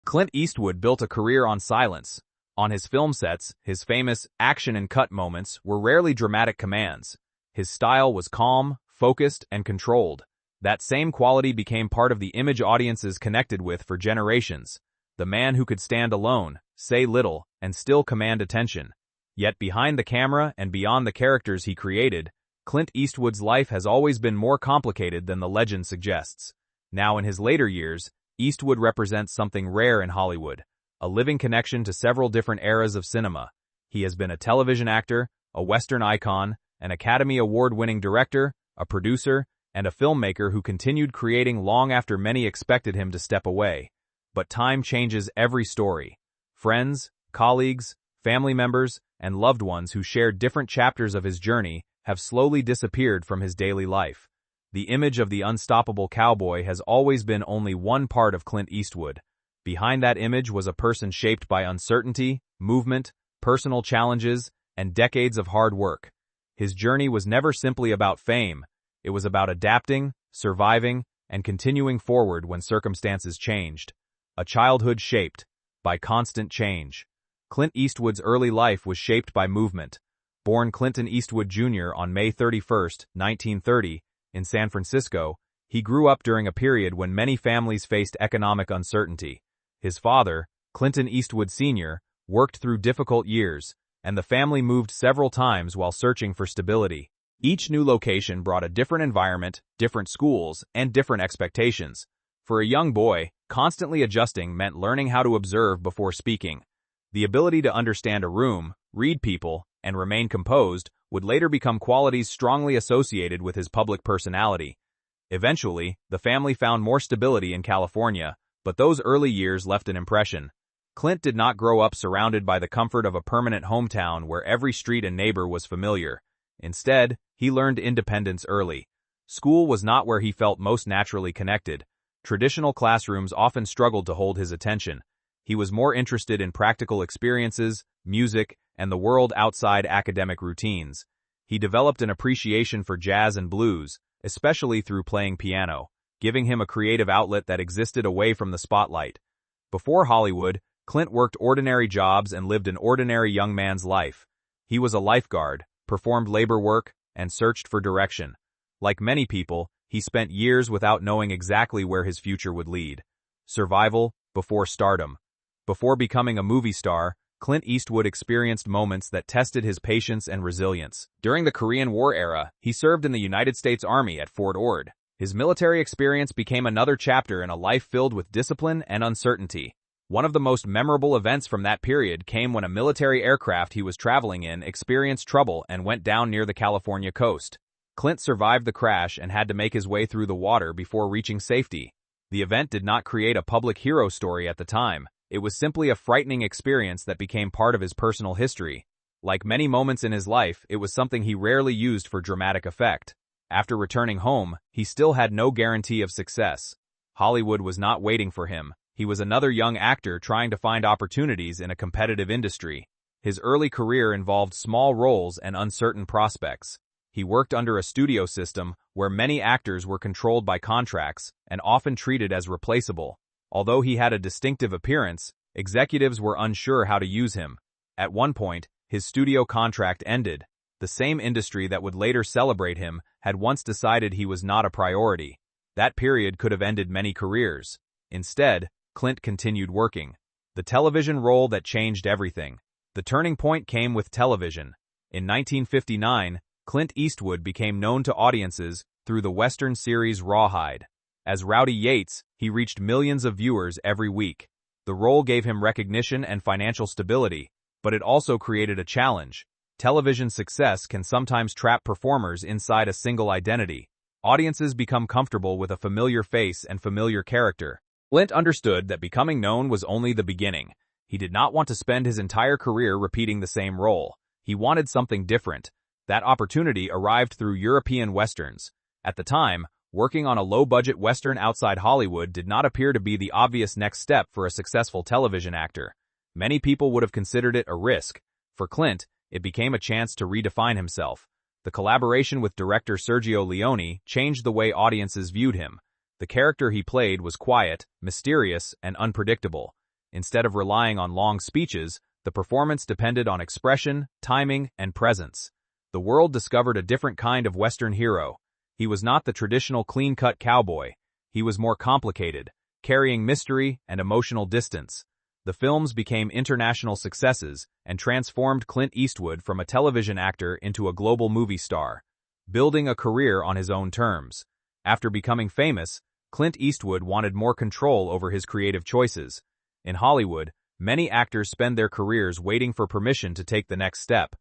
Clint Eastwood built a career on silence. On his film sets, his famous action and cut moments were rarely dramatic commands. His style was calm, focused, and controlled. That same quality became part of the image audiences connected with for generations. The man who could stand alone, say little, and still command attention. Yet behind the camera and beyond the characters he created, Clint Eastwood's life has always been more complicated than the legend suggests. Now in his later years, Eastwood represents something rare in Hollywood, a living connection to several different eras of cinema. He has been a television actor, a Western icon, an Academy Award-winning director, a producer, and a filmmaker who continued creating long after many expected him to step away. But time changes every story. Friends, colleagues, family members, and loved ones who shared different chapters of his journey have slowly disappeared from his daily life. The image of the unstoppable cowboy has always been only one part of Clint Eastwood. Behind that image was a person shaped by uncertainty, movement, personal challenges, and decades of hard work. His journey was never simply about fame. It was about adapting, surviving, and continuing forward when circumstances changed. A childhood shaped by constant change. Clint Eastwood's early life was shaped by movement. Born Clinton Eastwood Jr. on May 31, 1930, in San Francisco, he grew up during a period when many families faced economic uncertainty. His father, Clinton Eastwood Sr., worked through difficult years, and the family moved several times while searching for stability. Each new location brought a different environment, different schools, and different expectations. For a young boy, constantly adjusting meant learning how to observe before speaking. The ability to understand a room, read people, and remain composed would later become qualities strongly associated with his public personality. Eventually, the family found more stability in California, but those early years left an impression. Clint did not grow up surrounded by the comfort of a permanent hometown where every street and neighbor was familiar. Instead, he learned independence early. School was not where he felt most naturally connected. Traditional classrooms often struggled to hold his attention. He was more interested in practical experiences, music, and the world outside academic routines. He developed an appreciation for jazz and blues, especially through playing piano, giving him a creative outlet that existed away from the spotlight. Before Hollywood, Clint worked ordinary jobs and lived an ordinary young man's life. He was a lifeguard, performed labor work, and searched for direction. Like many people, he spent years without knowing exactly where his future would lead. Survival before stardom. Before becoming a movie star, Clint Eastwood experienced moments that tested his patience and resilience. During the Korean War era, he served in the United States Army at Fort Ord. His military experience became another chapter in a life filled with discipline and uncertainty. One of the most memorable events from that period came when a military aircraft he was traveling in experienced trouble and went down near the California coast. Clint survived the crash and had to make his way through the water before reaching safety. The event did not create a public hero story at the time. It was simply a frightening experience that became part of his personal history. Like many moments in his life, it was something he rarely used for dramatic effect. After returning home, he still had no guarantee of success. Hollywood was not waiting for him. He was another young actor trying to find opportunities in a competitive industry. His early career involved small roles and uncertain prospects. He worked under a studio system where many actors were controlled by contracts and often treated as replaceable. Although he had a distinctive appearance, executives were unsure how to use him. At one point, his studio contract ended. The same industry that would later celebrate him had once decided he was not a priority. That period could have ended many careers. Instead, Clint continued working. The television role that changed everything. The turning point came with television. In 1959, Clint Eastwood became known to audiences through the Western series Rawhide. As Rowdy Yates, he reached millions of viewers every week. The role gave him recognition and financial stability, but it also created a challenge. Television success can sometimes trap performers inside a single identity. Audiences become comfortable with a familiar face and familiar character. Clint understood that becoming known was only the beginning. He did not want to spend his entire career repeating the same role. He wanted something different. That opportunity arrived through European westerns. At the time, working on a low-budget western outside Hollywood did not appear to be the obvious next step for a successful television actor. Many people would have considered it a risk. For Clint, it became a chance to redefine himself. The collaboration with director Sergio Leone changed the way audiences viewed him. The character he played was quiet, mysterious, and unpredictable. Instead of relying on long speeches, the performance depended on expression, timing, and presence. The world discovered a different kind of Western hero. He was not the traditional clean-cut cowboy. He was more complicated, carrying mystery and emotional distance. The films became international successes and transformed Clint Eastwood from a television actor into a global movie star, building a career on his own terms. After becoming famous, Clint Eastwood wanted more control over his creative choices. In Hollywood, many actors spend their careers waiting for permission to take the next step.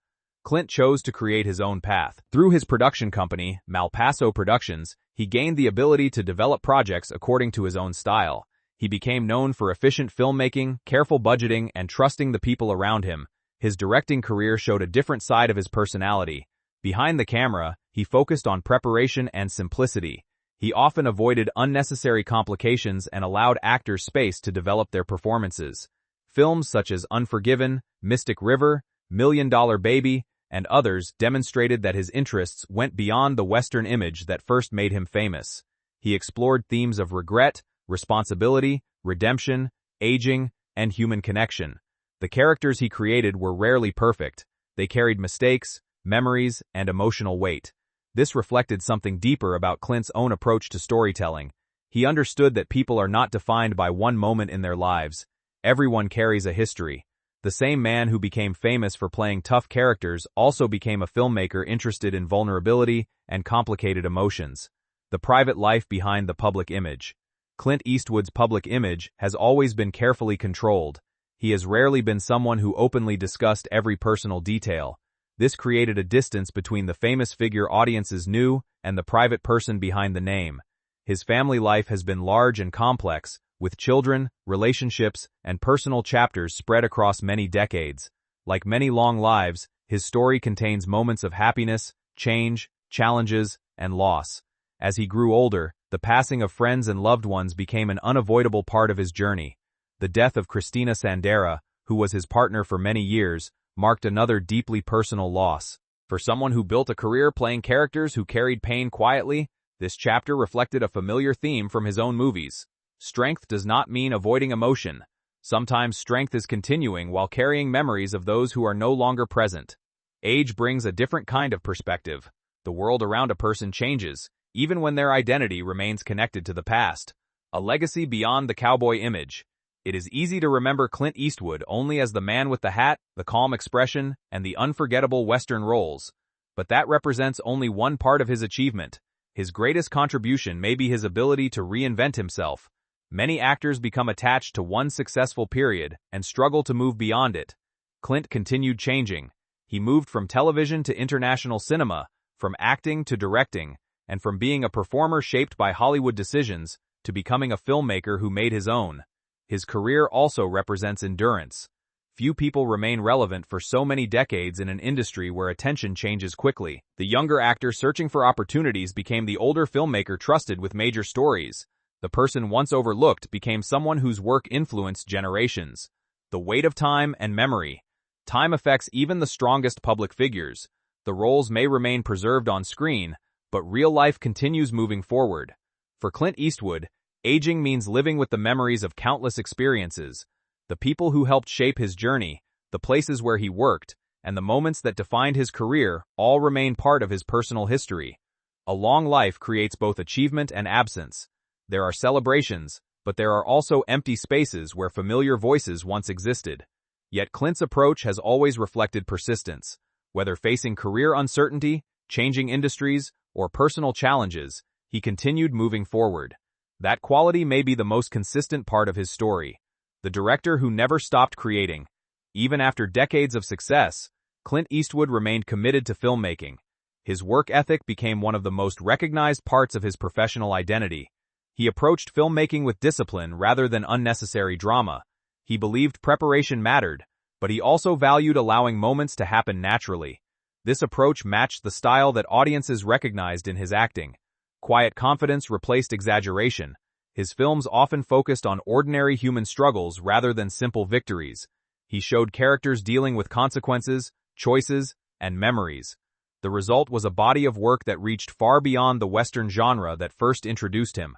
Clint chose to create his own path. Through his production company, Malpaso Productions, he gained the ability to develop projects according to his own style. He became known for efficient filmmaking, careful budgeting, and trusting the people around him. His directing career showed a different side of his personality. Behind the camera, he focused on preparation and simplicity. He often avoided unnecessary complications and allowed actors space to develop their performances. Films such as Unforgiven, Mystic River, $1 Million Baby, and others demonstrated that his interests went beyond the Western image that first made him famous. He explored themes of regret, responsibility, redemption, aging, and human connection. The characters he created were rarely perfect. They carried mistakes, memories, and emotional weight. This reflected something deeper about Clint's own approach to storytelling. He understood that people are not defined by one moment in their lives. Everyone carries a history. The same man who became famous for playing tough characters also became a filmmaker interested in vulnerability and complicated emotions. The private life behind the public image. Clint Eastwood's public image has always been carefully controlled. He has rarely been someone who openly discussed every personal detail. This created a distance between the famous figure audiences knew and the private person behind the name. His family life has been large and complex, with children, relationships, and personal chapters spread across many decades. Like many long lives, his story contains moments of happiness, change, challenges, and loss. As he grew older, the passing of friends and loved ones became an unavoidable part of his journey. The death of Christina Sandera, who was his partner for many years, marked another deeply personal loss. For someone who built a career playing characters who carried pain quietly, this chapter reflected a familiar theme from his own movies. Strength does not mean avoiding emotion. Sometimes strength is continuing while carrying memories of those who are no longer present. Age brings a different kind of perspective. The world around a person changes, even when their identity remains connected to the past. A legacy beyond the cowboy image. It is easy to remember Clint Eastwood only as the man with the hat, the calm expression, and the unforgettable Western roles. But that represents only one part of his achievement. His greatest contribution may be his ability to reinvent himself. Many actors become attached to one successful period and struggle to move beyond it. Clint continued changing. He moved from television to international cinema, from acting to directing, and from being a performer shaped by Hollywood decisions to becoming a filmmaker who made his own. His career also represents endurance. Few people remain relevant for so many decades in an industry where attention changes quickly. The younger actor searching for opportunities became the older filmmaker trusted with major stories. The person once overlooked became someone whose work influenced generations. The weight of time and memory. Time affects even the strongest public figures. The roles may remain preserved on screen, but real life continues moving forward. For Clint Eastwood, aging means living with the memories of countless experiences. The people who helped shape his journey, the places where he worked, and the moments that defined his career all remain part of his personal history. A long life creates both achievement and absence. There are celebrations, but there are also empty spaces where familiar voices once existed. Yet Clint's approach has always reflected persistence. Whether facing career uncertainty, changing industries, or personal challenges, he continued moving forward. That quality may be the most consistent part of his story. The director who never stopped creating. Even after decades of success, Clint Eastwood remained committed to filmmaking. His work ethic became one of the most recognized parts of his professional identity. He approached filmmaking with discipline rather than unnecessary drama. He believed preparation mattered, but he also valued allowing moments to happen naturally. This approach matched the style that audiences recognized in his acting. Quiet confidence replaced exaggeration. His films often focused on ordinary human struggles rather than simple victories. He showed characters dealing with consequences, choices, and memories. The result was a body of work that reached far beyond the Western genre that first introduced him.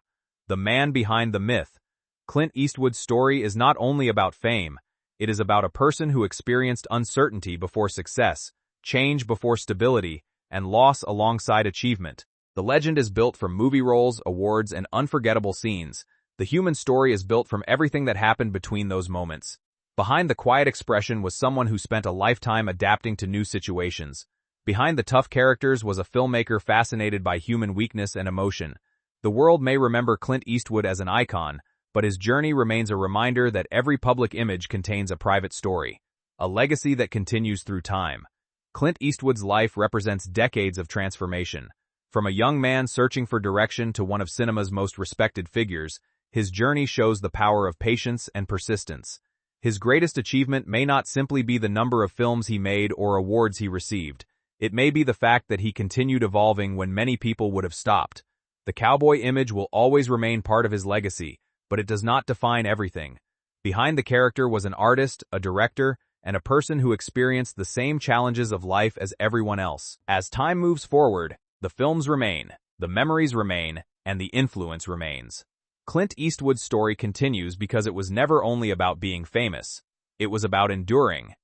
The man behind the myth. Clint Eastwood's story is not only about fame, it is about a person who experienced uncertainty before success, change before stability, and loss alongside achievement. The legend is built from movie roles, awards, and unforgettable scenes. The human story is built from everything that happened between those moments. Behind the quiet expression was someone who spent a lifetime adapting to new situations. Behind the tough characters was a filmmaker fascinated by human weakness and emotion. The world may remember Clint Eastwood as an icon, but his journey remains a reminder that every public image contains a private story, a legacy that continues through time. Clint Eastwood's life represents decades of transformation. From a young man searching for direction to one of cinema's most respected figures, his journey shows the power of patience and persistence. His greatest achievement may not simply be the number of films he made or awards he received. It may be the fact that he continued evolving when many people would have stopped. The cowboy image will always remain part of his legacy, but it does not define everything. Behind the character was an artist, a director, and a person who experienced the same challenges of life as everyone else. As time moves forward, the films remain, the memories remain, and the influence remains. Clint Eastwood's story continues because it was never only about being famous. It was about enduring,